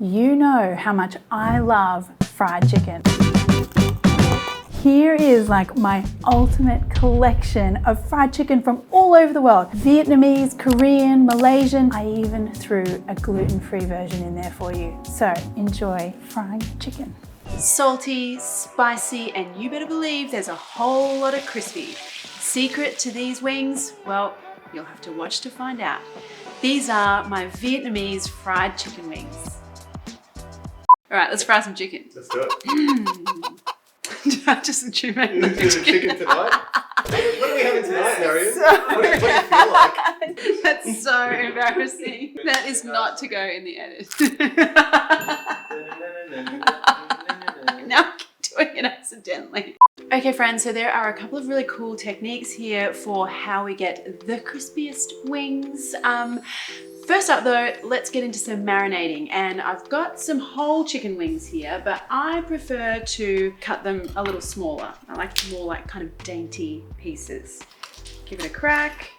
You know how much I love fried chicken. Here is like my ultimate collection of fried chicken from all over the world. Vietnamese, Korean, Malaysian. I even threw a gluten-free version in there for you. So enjoy fried chicken. Salty, spicy, and you better believe there's a whole lot of crispy. Secret to these wings? Well, you'll have to watch to find out. These are my Vietnamese fried chicken wings. All right, let's fry some chicken. Let's do it. Just chew my chicken tonight? What are we having tonight, Marion? What do you feel like? That's so embarrassing. That is not to go in the edit. Now I keep doing it accidentally. Okay friends, so there are a couple of really cool techniques here for how we get the crispiest wings. First up though, let's get into some marinating, and I've got some whole chicken wings here, but I prefer to cut them a little smaller. I like more like kind of dainty pieces. Give it a crack,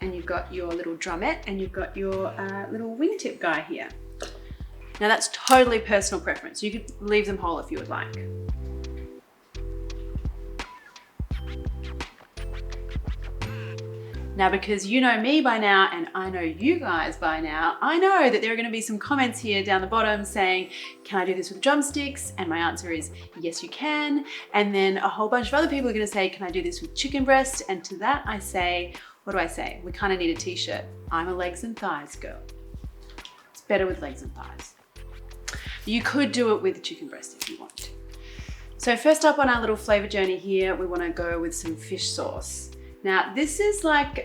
and you've got your little drumette and you've got your little wingtip guy here. Now that's totally personal preference. You could leave them whole if you would like. Now, because you know me by now and I know you guys by now, I know that there are going to be some comments here down the bottom saying, can I do this with drumsticks? And my answer is, yes, you can. And then a whole bunch of other people are going to say, can I do this with chicken breast? And to that I say, what do I say? We kind of need a t-shirt. I'm a legs and thighs girl. It's better with legs and thighs. You could do it with chicken breast if you want to. So first up on our little flavor journey here, we want to go with some fish sauce. Now this is like,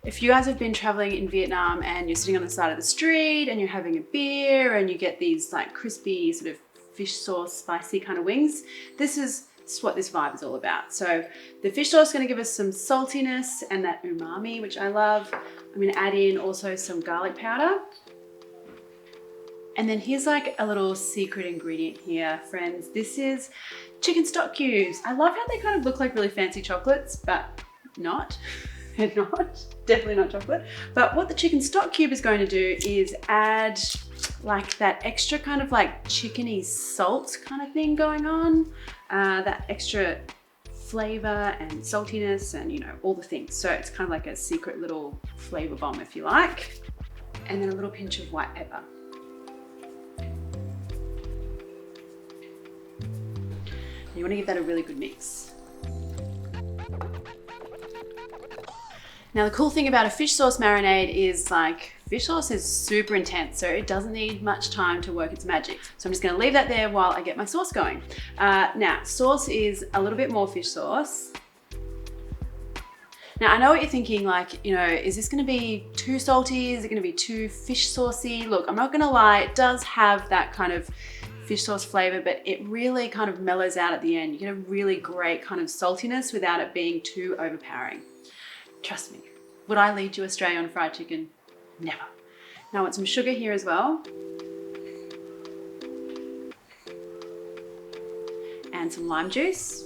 if you guys have been traveling in Vietnam and you're sitting on the side of the street and you're having a beer and you get these like crispy sort of fish sauce, spicy kind of wings, this is what this vibe is all about. So the fish sauce is going to give us some saltiness and that umami, which I love. I'm going to add in also some garlic powder. And then here's like a little secret ingredient here, friends. This is chicken stock cubes. I love how they kind of look like really fancy chocolates, but not. They're not. Definitely not chocolate. But what the chicken stock cube is going to do is add like that extra kind of like chickeny salt kind of thing going on. That extra flavor and saltiness and, you know, all the things. So it's kind of like a secret little flavor bomb if you like. And then a little pinch of white pepper. You want to give that a really good mix. Now the cool thing about a fish sauce marinade is like fish sauce is super intense, so it doesn't need much time to work its magic. So I'm just going to leave that there while I get my sauce going. Now sauce is a little bit more fish sauce. Now I know what you're thinking, like, you know, is this going to be too salty? Is it going to be too fish saucy? Look, I'm not going to lie, it does have that kind of fish sauce flavor, but it really kind of mellows out at the end. You get a really great kind of saltiness without it being too overpowering. Trust me. Would I lead you astray on fried chicken? Never. Now I want some sugar here as well. And some lime juice.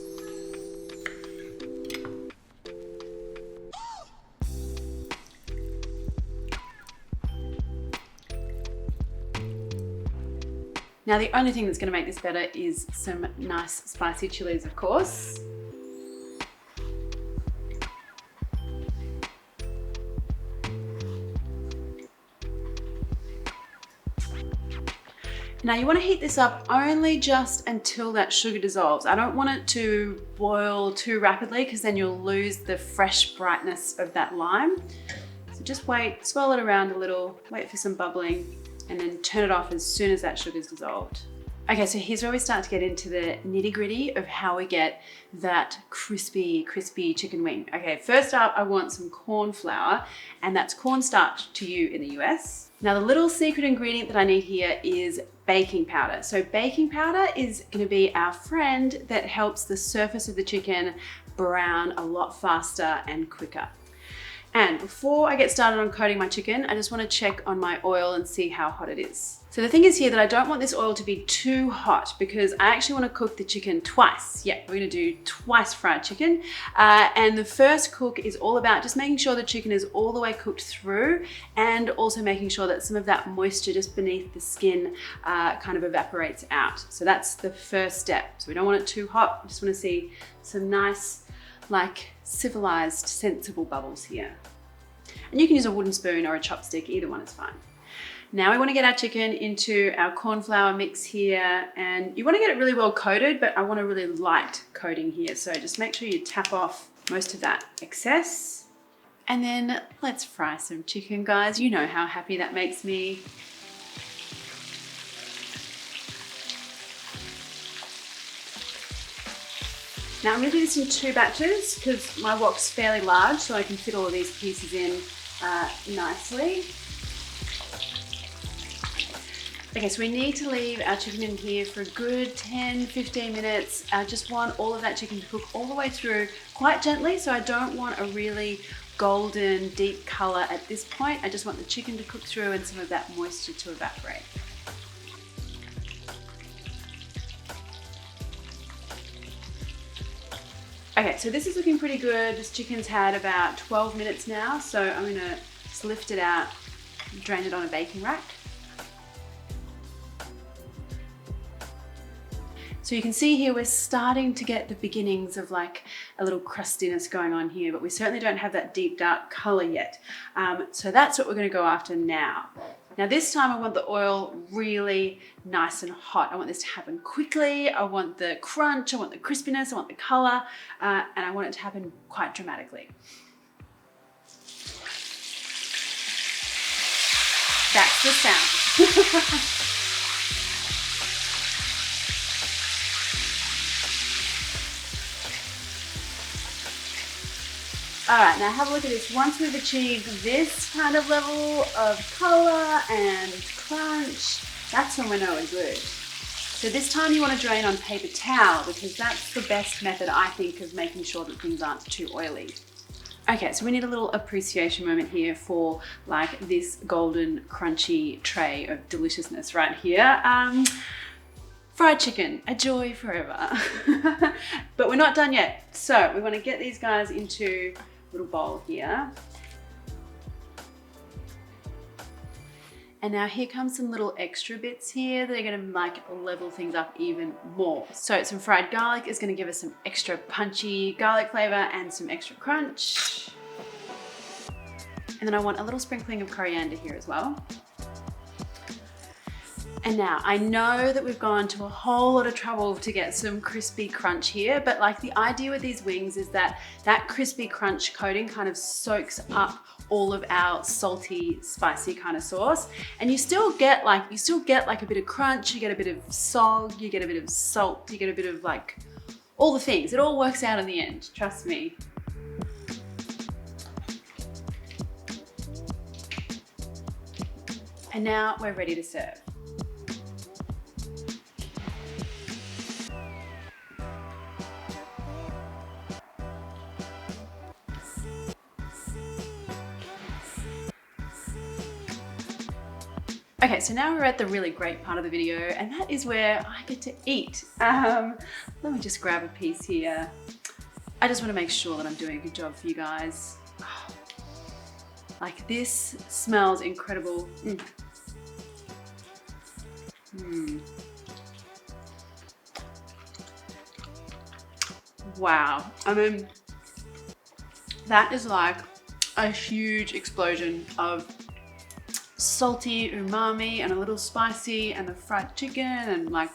Now the only thing that's going to make this better is some nice spicy chilies, of course. Now you want to heat this up only just until that sugar dissolves. I don't want it to boil too rapidly because then you'll lose the fresh brightness of that lime. So just wait, swirl it around a little, wait for some bubbling, and then turn it off as soon as that sugar's dissolved. Okay, so here's where we start to get into the nitty-gritty of how we get that crispy chicken wing. Okay, first up, I want some corn flour, and that's cornstarch to you in the US. Now the little secret ingredient that I need here is baking powder. So baking powder is going to be our friend that helps the surface of the chicken brown a lot faster and quicker. And before I get started on coating my chicken, I just want to check on my oil and see how hot it is. So the thing is here that I don't want this oil to be too hot because I actually want to cook the chicken twice. Yeah, we're going to do twice fried chicken. And the first cook is all about just making sure the chicken is all the way cooked through and also making sure that some of that moisture just beneath the skin kind of evaporates out. So that's the first step. So we don't want it too hot. We just want to see some nice, like civilized, sensible bubbles here. And you can use a wooden spoon or a chopstick, either one is fine. Now we want to get our chicken into our corn flour mix here, and you want to get it really well coated, but I want a really light coating here. So just make sure you tap off most of that excess. And then let's fry some chicken, guys. You know how happy that makes me. Now I'm going to do this in 2 batches because my wok's fairly large, so I can fit all of these pieces in nicely. Okay, so we need to leave our chicken in here for a good 10-15 minutes. I just want all of that chicken to cook all the way through quite gently, so I don't want a really golden deep color at this point. I just want the chicken to cook through and some of that moisture to evaporate. Okay, so this is looking pretty good. This chicken's had about 12 minutes now, so I'm gonna just lift it out, drain it on a baking rack. So you can see here we're starting to get the beginnings of like a little crustiness going on here, but we certainly don't have that deep dark color yet. So that's what we're going to go after now. Now this time I want the oil really nice and hot. I want this to happen quickly. I want the crunch, I want the crispiness, I want the color, and I want it to happen quite dramatically. That's the sound. All right, now have a look at this. Once we've achieved this kind of level of color and crunch, that's when we know we're good. So this time you want to drain on paper towel because that's the best method, I think, of making sure that things aren't too oily. Okay, so we need a little appreciation moment here for like this golden crunchy tray of deliciousness right here. Fried chicken, a joy forever. But we're not done yet. So we want to get these guys into a little bowl here. And now here comes some little extra bits here that are going to like level things up even more. So some fried garlic is going to give us some extra punchy garlic flavor and some extra crunch. And then I want a little sprinkling of coriander here as well. And now I know that we've gone to a whole lot of trouble to get some crispy crunch here, but like the idea with these wings is that that crispy crunch coating kind of soaks up all of our salty, spicy kind of sauce. And you still get like a bit of crunch, you get a bit of salt, you get a bit of salt, you get a bit of like all the things. It all works out in the end, trust me. And now we're ready to serve. Okay, so now we're at the really great part of the video, and that is where I get to eat. Let me just grab a piece here. I just want to make sure that I'm doing a good job for you guys. Like this smells incredible. Wow, I mean, that is like a huge explosion of salty umami and a little spicy and the fried chicken and like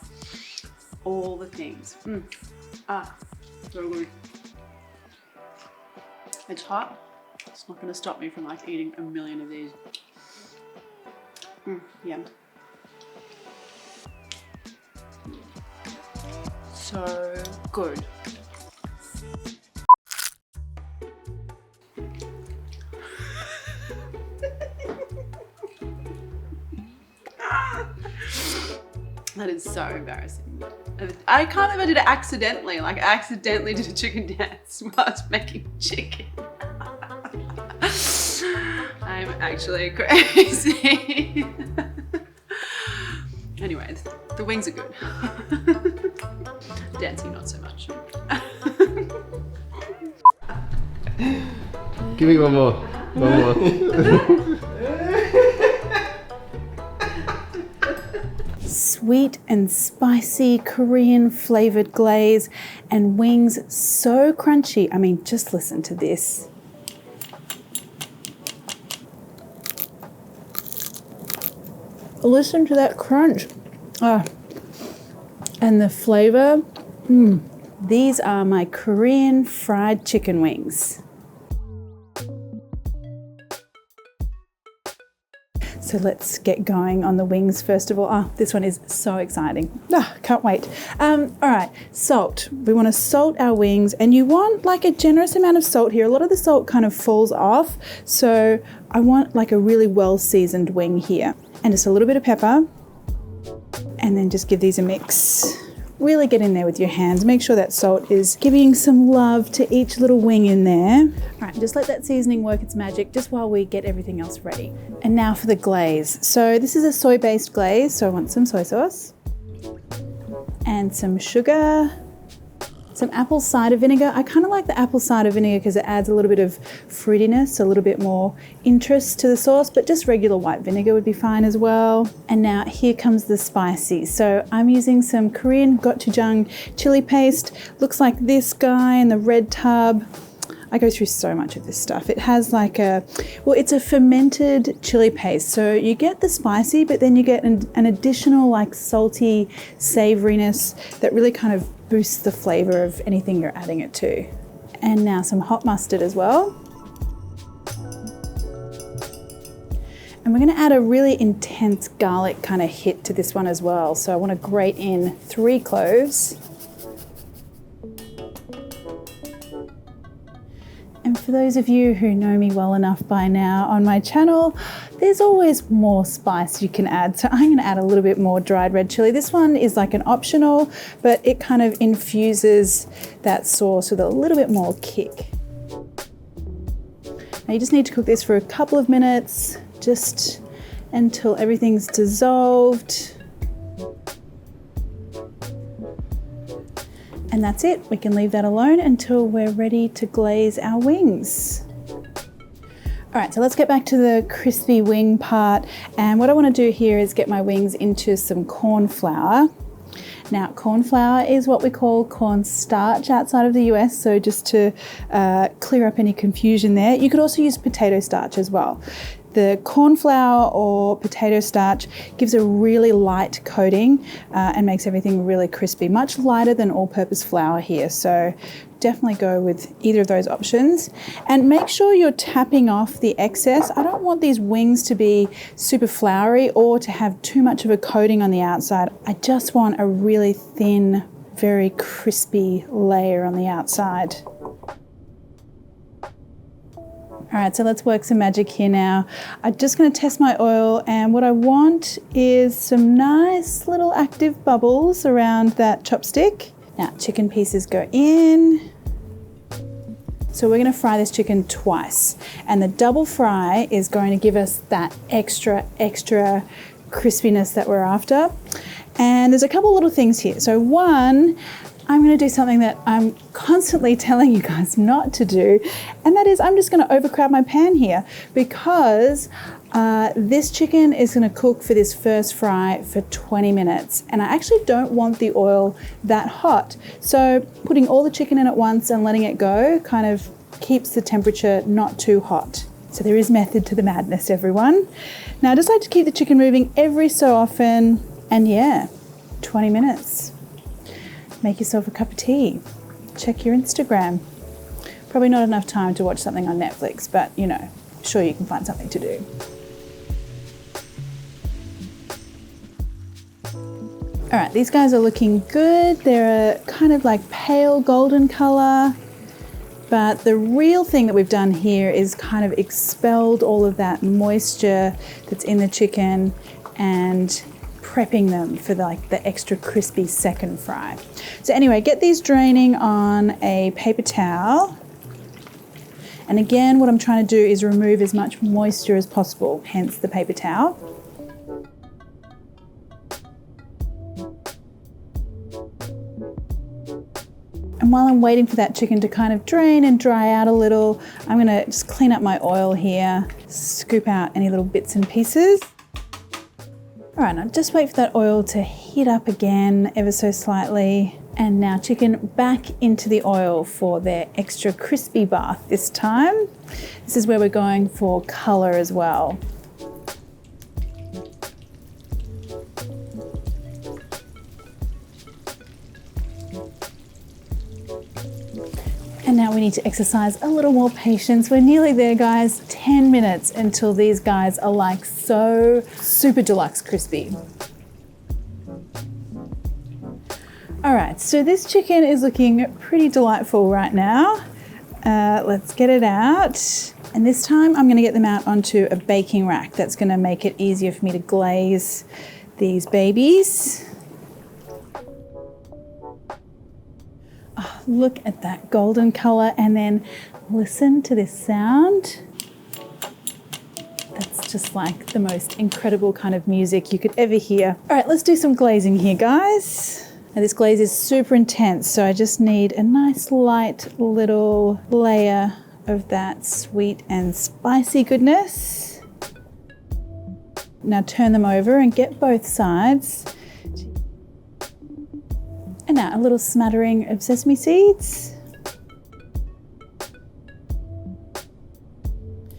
all the things. So good. It's hot. It's not going to stop me from like eating a million of these. Yum. So good. That is so embarrassing. I can't believe I did it accidentally. Like I accidentally did a chicken dance while I was making chicken. I'm actually crazy. Anyway, the wings are good. Dancing, not so much. Give me one more. One more. Sweet and spicy Korean flavored glaze and wings so crunchy. I mean, just listen to this. Listen to that crunch. And the flavor. These are my Korean fried chicken wings. So let's get going on the wings first of all. Oh, this one is so exciting. Can't wait. All right, salt. We want to salt our wings, and you want like a generous amount of salt here. A lot of the salt kind of falls off, so I want like a really well seasoned wing here. And just a little bit of pepper, and then just give these a mix. Really get in there with your hands. Make sure that salt is giving some love to each little wing in there. All right, just let that seasoning work its magic just while we get everything else ready. And now for the glaze. So this is a soy-based glaze, so I want some soy sauce and some sugar, some apple cider vinegar. I kind of like the apple cider vinegar because it adds a little bit of fruitiness, a little bit more interest to the sauce, but just regular white vinegar would be fine as well. And now here comes the spicy. So I'm using some Korean gochujang chili paste. Looks like this guy in the red tub. I go through so much of this stuff. It has like it's a fermented chili paste. So you get the spicy, but then you get an additional like salty savoriness that really kind of boosts the flavor of anything you're adding it to. And now some hot mustard as well. And we're going to add a really intense garlic kind of hit to this one as well. So I want to grate in 3 cloves. And for those of you who know me well enough by now on my channel, there's always more spice you can add. So I'm going to add a little bit more dried red chili. This one is like an optional, but it kind of infuses that sauce with a little bit more kick. Now you just need to cook this for a couple of minutes, just until everything's dissolved. And that's it. We can leave that alone until we're ready to glaze our wings. All right, so let's get back to the crispy wing part. And what I want to do here is get my wings into some corn flour. Now, corn flour is what we call cornstarch outside of the US, so just to clear up any confusion there. You could also use potato starch as well. The corn flour or potato starch gives a really light coating and makes everything really crispy, much lighter than all-purpose flour here. So definitely go with either of those options. And make sure you're tapping off the excess. I don't want these wings to be super floury or to have too much of a coating on the outside. I just want a really thin, very crispy layer on the outside. All right, so let's work some magic here now. I'm just going to test my oil, and what I want is some nice little active bubbles around that chopstick. Now, chicken pieces go in. So we're going to fry this chicken twice, and the double fry is going to give us that extra crispiness that we're after. And there's a couple little things here. So one, I'm going to do something that I'm constantly telling you guys not to do, and that is I'm just going to overcrowd my pan here because this chicken is going to cook for this first fry for 20 minutes, and I actually don't want the oil that hot. So putting all the chicken in at once and letting it go kind of keeps the temperature not too hot. So there is method to the madness, everyone. Now I just like to keep the chicken moving every so often, and yeah, 20 minutes. Make yourself a cup of tea, check your Instagram. Probably not enough time to watch something on Netflix, but you know, I'm sure you can find something to do. All right, these guys are looking good. They're a kind of like pale golden color, but the real thing that we've done here is kind of expelled all of that moisture that's in the chicken and prepping them for the extra crispy second fry. So anyway, get these draining on a paper towel. And again, what I'm trying to do is remove as much moisture as possible, hence the paper towel. And while I'm waiting for that chicken to kind of drain and dry out a little, I'm gonna just clean up my oil here, scoop out any little bits and pieces. All right, now just wait for that oil to heat up again ever so slightly. And now chicken back into the oil for their extra crispy bath this time. This is where we're going for color as well. And now we need to exercise a little more patience. We're nearly there, guys. 10 minutes until these guys are like so super deluxe crispy. All right, so this chicken is looking pretty delightful right now. Let's get it out. And this time I'm gonna get them out onto a baking rack. That's gonna make it easier for me to glaze these babies. Oh, look at that golden color, and then listen to this sound. That's just like the most incredible kind of music you could ever hear. All right, let's do some glazing here, guys. Now this glaze is super intense, so I just need a nice light little layer of that sweet and spicy goodness. Now turn them over and get both sides. And now a little smattering of sesame seeds.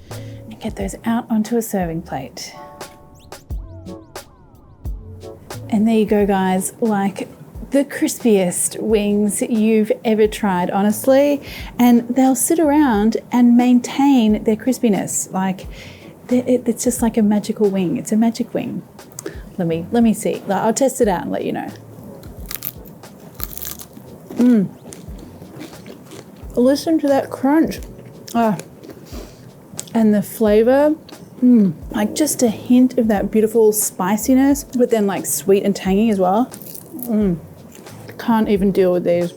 And get those out onto a serving plate. And there you go, guys, like the crispiest wings you've ever tried, honestly. And they'll sit around and maintain their crispiness. Like, it's just like a magical wing. It's a magic wing. Let me see. I'll test it out and let you know. Listen to that crunch. And the flavor. Like just a hint of that beautiful spiciness, but then like sweet and tangy as well. Can't even deal with these.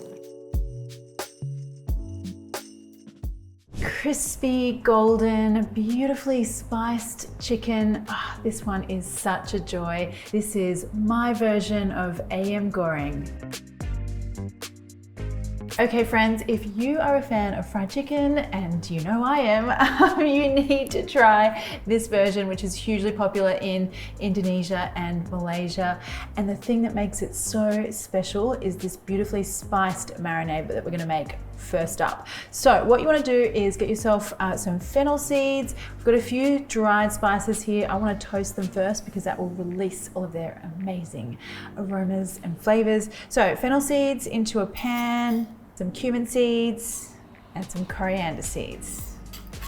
Crispy, golden, beautifully spiced chicken. Oh, this one is such a joy. This is my version of Ayam Goreng. Okay friends, if you are a fan of fried chicken, and you know I am, you need to try this version, which is hugely popular in Indonesia and Malaysia. And the thing that makes it so special is this beautifully spiced marinade that we're gonna make first up. So what you wanna do is get yourself some fennel seeds. We've got a few dried spices here. I wanna toast them first because that will release all of their amazing aromas and flavors. So fennel seeds into a pan, some cumin seeds, and some coriander seeds.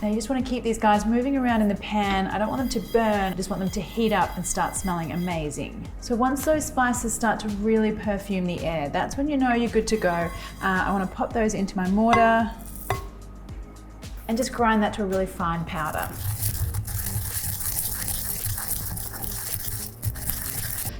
Now you just want to keep these guys moving around in the pan. I don't want them to burn, I just want them to heat up and start smelling amazing. So once those spices start to really perfume the air, that's when you know you're good to go. I want to pop those into my mortar and just grind that to a really fine powder.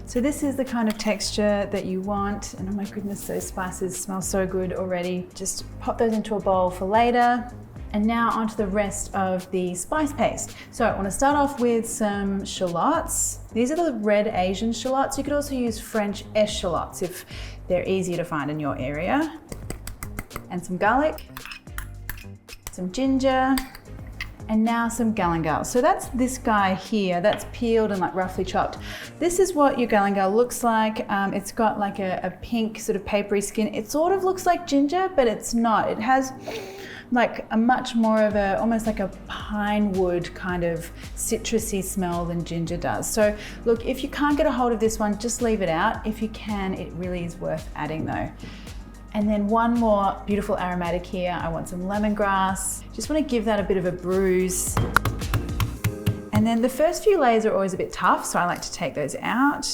So this is the kind of texture that you want. And oh my goodness, those spices smell so good already. Just pop those into a bowl for later. And now onto the rest of the spice paste. So I want to start off with some shallots. These are the red Asian shallots. You could also use French eschalots if they're easier to find in your area. And some garlic, some ginger, and now some galangal. So that's this guy here, that's peeled and like roughly chopped. This is what your galangal looks like. It's got like a pink sort of papery skin. It sort of looks like ginger, but it's not. It has like a much more of a, almost like a pine wood kind of citrusy smell than ginger does. So look, if you can't get a hold of this one, just leave it out. If you can, it really is worth adding though. And then one more beautiful aromatic here. I want some lemongrass. Just want to give that a bit of a bruise. And then the first few layers are always a bit tough, so I like to take those out.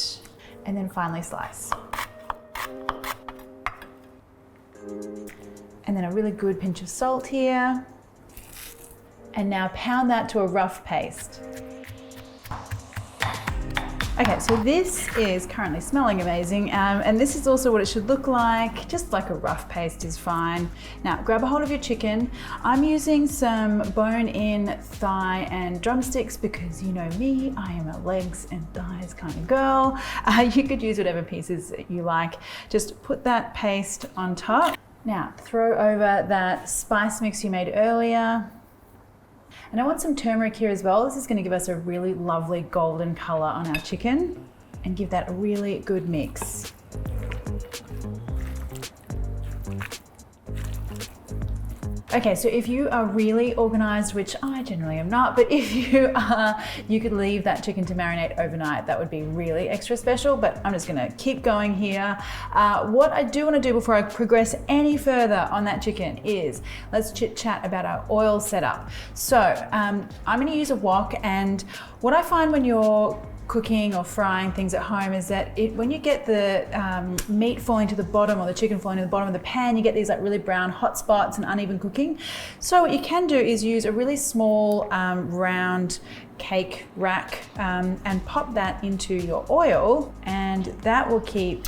And then finally slice. And then a really good pinch of salt here. And now pound that to a rough paste. Okay, so this is currently smelling amazing, and this is also what it should look like. Just like a rough paste is fine. Now, grab a hold of your chicken. I'm using some bone-in thigh and drumsticks because you know me, I am a legs and thighs kind of girl. You could use whatever pieces you like. Just put that paste on top. Now throw over that spice mix you made earlier. And I want some turmeric here as well. This is going to give us a really lovely golden color on our chicken and give that a really good mix. Okay, so if you are really organized, which I generally am not, but if you are, you could leave that chicken to marinate overnight. That would be really extra special, but I'm just gonna keep going here. What I do wanna do before I progress any further on that chicken is, let's chit chat about our oil setup. So I'm gonna use a wok, and what I find when you're cooking or frying things at home is that when you get the meat falling to the bottom or the chicken falling to the bottom of the pan, you get these like really brown hot spots and uneven cooking. So what you can do is use a really small round cake rack and pop that into your oil, and that will keep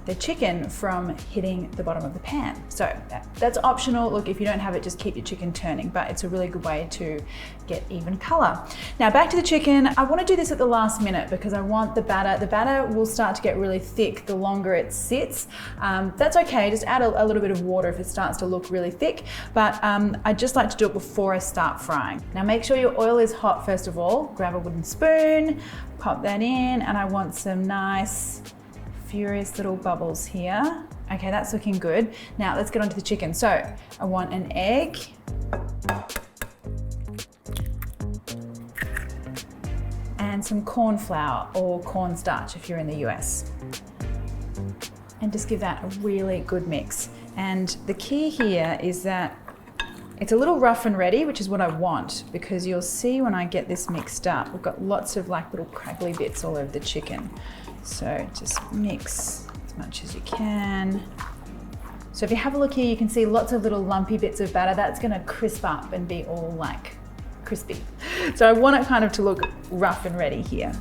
the chicken from hitting the bottom of the pan. So that's optional. Look, if you don't have it, just keep your chicken turning, but it's a really good way to get even color. Now back to the chicken. I want to do this at the last minute because I want the batter. The batter will start to get really thick the longer it sits. That's okay, just add a little bit of water if it starts to look really thick, but I just like to do it before I start frying. Now make sure your oil is hot first of all. Grab a wooden spoon, pop that in, and I want some nice furious little bubbles here. Okay, that's looking good. Now let's get onto the chicken. So I want an egg. And some corn flour or cornstarch if you're in the US. And just give that a really good mix. And the key here is that it's a little rough and ready, which is what I want, because you'll see when I get this mixed up, we've got lots of like little crackly bits all over the chicken. So just mix as much as you can. So if you have a look here, you can see lots of little lumpy bits of batter. That's gonna crisp up and be all like crispy. So I want it kind of to look rough and ready here.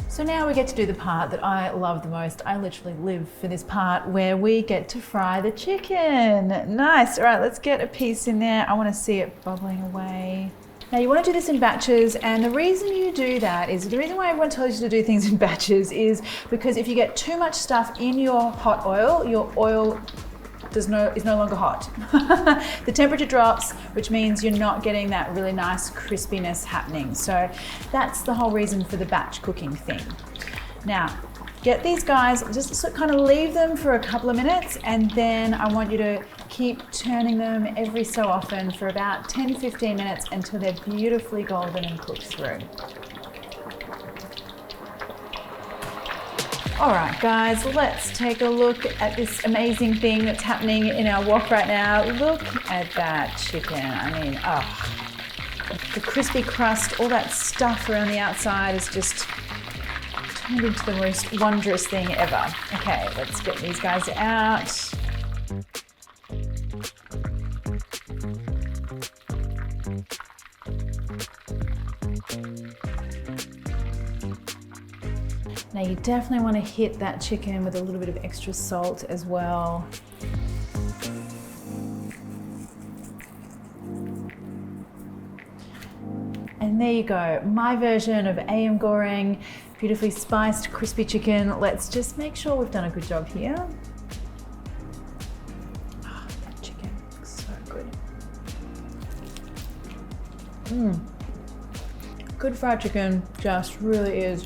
So now we get to do the part that I love the most. I literally live for this part where we get to fry the chicken. Nice, all right, let's get a piece in there. I wanna see it bubbling away. Now you want to do this in batches, and the reason you do that is, the reason why everyone tells you to do things in batches is because if you get too much stuff in your hot oil, your oil is no longer hot. The temperature drops, which means you're not getting that really nice crispiness happening. So that's the whole reason for the batch cooking thing. Now, get these guys, just kind of leave them for a couple of minutes, and then I want you to keep turning them every so often for about 10-15 minutes until they're beautifully golden and cooked through. All right, guys, let's take a look at this amazing thing that's happening in our wok right now. Look at that chicken. I mean, the crispy crust, all that stuff around the outside is just turned into the most wondrous thing ever. Okay, let's get these guys out. Now you definitely want to hit that chicken with a little bit of extra salt as well. And there you go, my version of Ayam Goreng, beautifully spiced, crispy chicken. Let's just make sure we've done a good job here. Oh, that chicken looks so good. Good fried chicken, just really is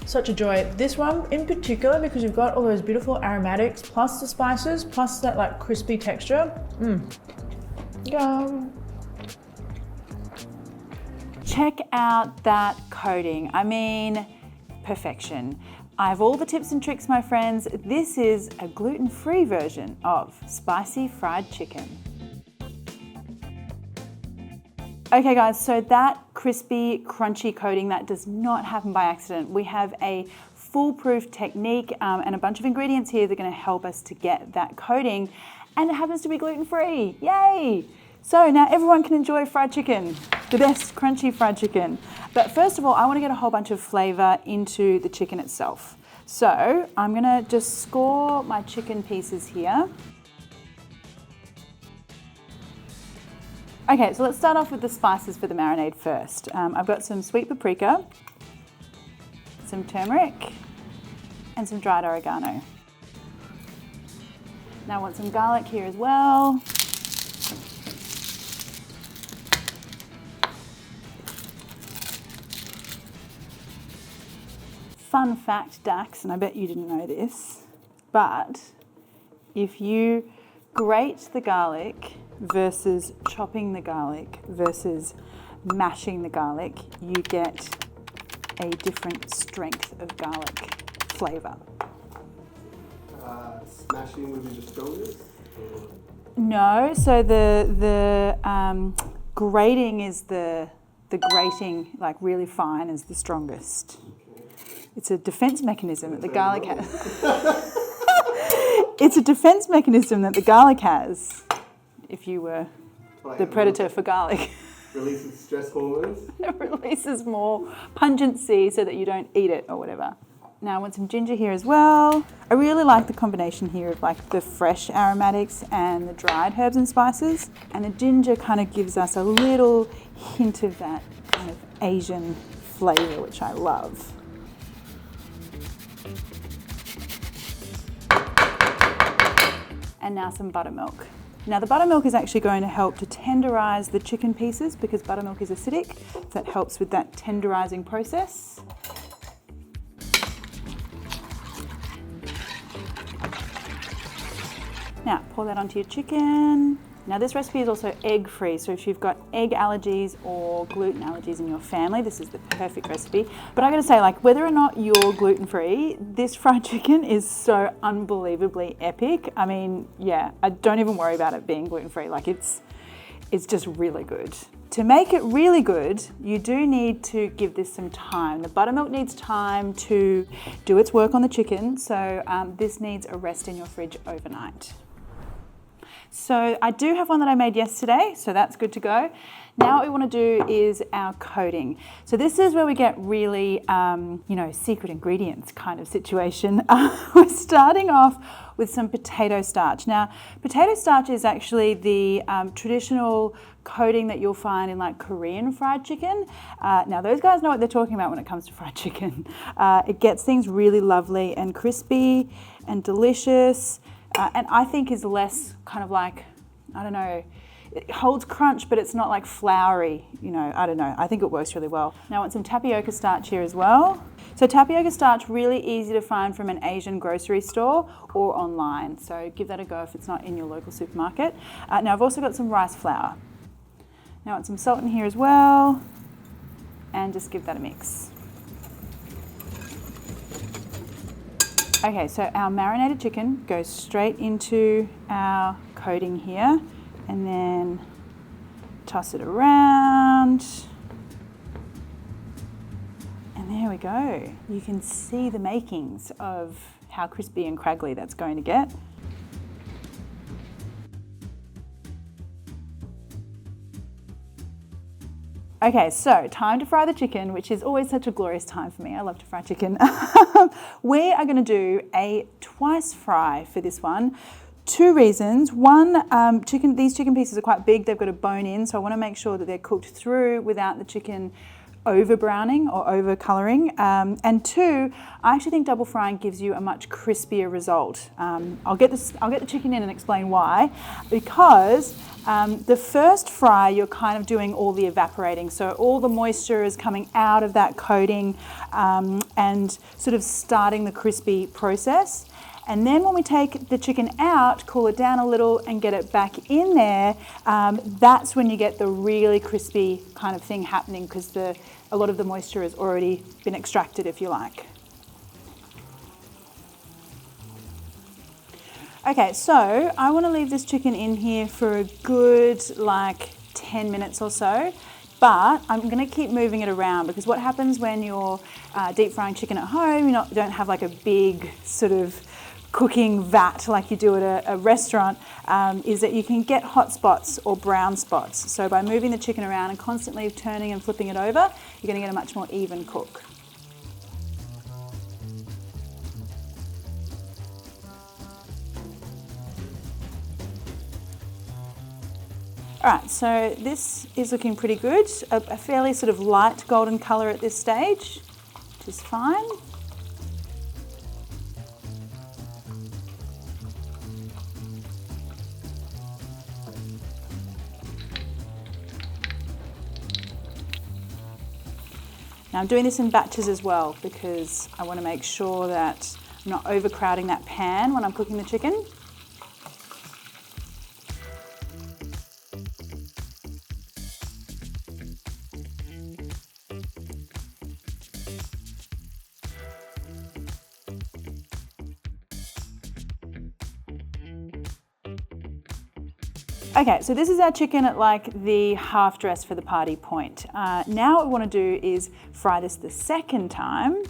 such a joy. This one in particular, because you've got all those beautiful aromatics, plus the spices, plus that like crispy texture. Yum. Check out that coating. I mean, perfection. I have all the tips and tricks, my friends. This is a gluten-free version of spicy fried chicken. Okay guys, so that crispy, crunchy coating, that does not happen by accident. We have a foolproof technique and a bunch of ingredients here that are gonna help us to get that coating, and it happens to be gluten-free, yay! So now everyone can enjoy fried chicken, the best crunchy fried chicken. But first of all, I wanna get a whole bunch of flavor into the chicken itself. So I'm gonna just score my chicken pieces here. Okay, so let's start off with the spices for the marinade first. I've got some sweet paprika, some turmeric, and some dried oregano. Now I want some garlic here as well. Fun fact, Dax, and I bet you didn't know this, but if you grate the garlic versus chopping the garlic versus mashing the garlic, you get a different strength of garlic flavour. Smashing would be the strongest? Or? No, so the grating is the grating, like really fine, is the strongest. Okay. It's a defence mechanism that the garlic has. It's a defence mechanism that the garlic has. If you were the predator for garlic. Releases stress hormones? It releases more pungency so that you don't eat it or whatever. Now I want some ginger here as well. I really like the combination here of like the fresh aromatics and the dried herbs and spices. And the ginger kind of gives us a little hint of that kind of Asian flavour, which I love. And now some buttermilk. Now the buttermilk is actually going to help to tenderize the chicken pieces because buttermilk is acidic. So that helps with that tenderizing process. Now pour that onto your chicken. Now this recipe is also egg free, so if you've got egg allergies or gluten allergies in your family, this is the perfect recipe. But I gotta say, like, whether or not you're gluten free, this fried chicken is so unbelievably epic. I mean, yeah, I don't even worry about it being gluten free. Like it's just really good. To make it really good, you do need to give this some time. The buttermilk needs time to do its work on the chicken, so this needs a rest in your fridge overnight. So I do have one that I made yesterday, so that's good to go. Now what we want to do is our coating. So this is where we get really, secret ingredients kind of situation. We're starting off with some potato starch. Now, potato starch is actually the traditional coating that you'll find in like Korean fried chicken. Now those guys know what they're talking about when it comes to fried chicken. It gets things really lovely and crispy and delicious. And I think is less kind of like, I don't know, it holds crunch, but it's not like floury, I don't know. I think it works really well. Now I want some tapioca starch here as well. So tapioca starch, really easy to find from an Asian grocery store or online. So give that a go if it's not in your local supermarket. Now I've also got some rice flour. Now I want some salt in here as well. And just give that a mix. Okay, so our marinated chicken goes straight into our coating here and then toss it around. And there we go. You can see the makings of how crispy and craggly that's going to get. Okay, so time to fry the chicken, which is always such a glorious time for me. I love to fry chicken. We are going to do a twice fry for this one. Two reasons. One, these chicken pieces are quite big. They've got a bone in, so I want to make sure that they're cooked through without the chicken over browning or over colouring. And two, I actually think double frying gives you a much crispier result. I'll get the chicken in and explain why. Because the first fry, you're kind of doing all the evaporating. So all the moisture is coming out of that coating and sort of starting the crispy process. And then when we take the chicken out, cool it down a little and get it back in there, that's when you get the really crispy kind of thing happening because a lot of the moisture has already been extracted, if you like. Okay, so I want to leave this chicken in here for a good 10 minutes or so. But I'm going to keep moving it around because what happens when you're deep frying chicken at home, you don't have like a big sort of cooking vat like you do at a restaurant, is that you can get hot spots or brown spots. So by moving the chicken around and constantly turning and flipping it over, you're going to get a much more even cook. All right, so this is looking pretty good. A fairly sort of light golden colour at this stage, which is fine. Now I'm doing this in batches as well because I want to make sure that I'm not overcrowding that pan when I'm cooking the chicken. Okay, so this is our chicken at like the half dress for the party point. Now what we want to do is fry this the second time.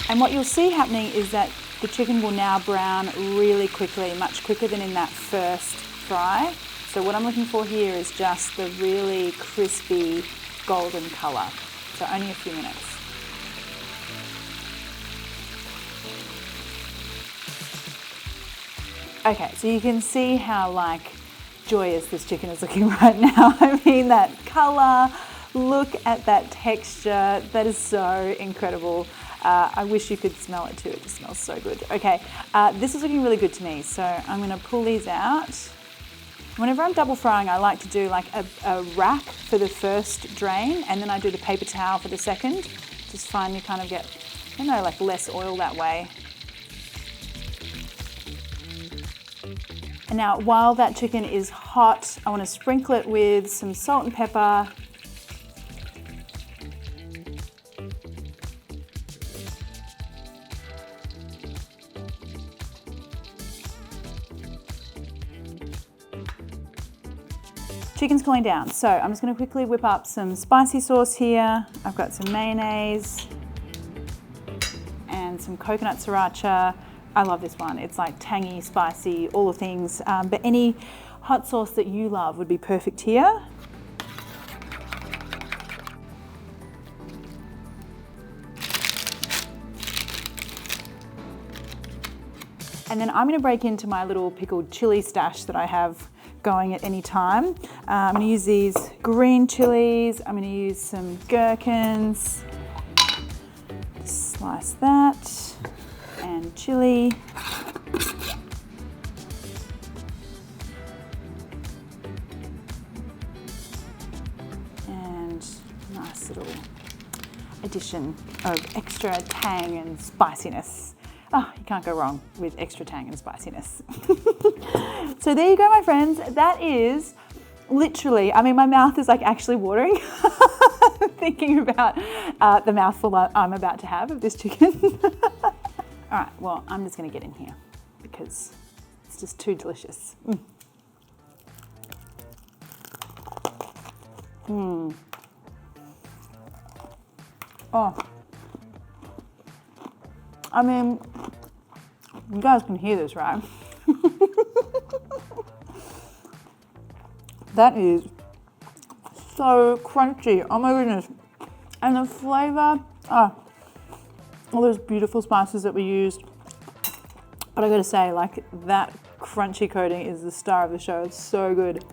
And what you'll see happening is that the chicken will now brown really quickly, much quicker than in that first fry. So what I'm looking for here is just the really crispy golden colour. So only a few minutes. Okay, so you can see how like joyous this chicken is looking right now. I mean, that colour, look at that texture, that is so incredible. I wish you could smell it too, it just smells so good. Okay, this is looking really good to me, so I'm gonna pull these out. Whenever I'm double frying, I like to do like a wrap for the first drain, and then I do the paper towel for the second. Just find you kind of get, I don't know, like less oil that way. And now, while that chicken is hot, I want to sprinkle it with some salt and pepper. Chicken's cooling down, so I'm just going to quickly whip up some spicy sauce here. I've got some mayonnaise and some coconut sriracha. I love this one. It's like tangy, spicy, all the things. But any hot sauce that you love would be perfect here. And then I'm going to break into my little pickled chili stash that I have going at any time. I'm going to use these green chilies. I'm going to use some gherkins. Slice that. And chili. And nice little addition of extra tang and spiciness. Oh, you can't go wrong with extra tang and spiciness. So there you go, my friends. That is literally, I mean, my mouth is like actually watering thinking about the mouthful I'm about to have of this chicken. All right, well, I'm just gonna get in here because it's just too delicious. Oh, I mean, you guys can hear this, right? That is so crunchy, oh my goodness. And the flavor, all those beautiful spices that we used. But I gotta say, like, that crunchy coating is the star of the show. It's so good.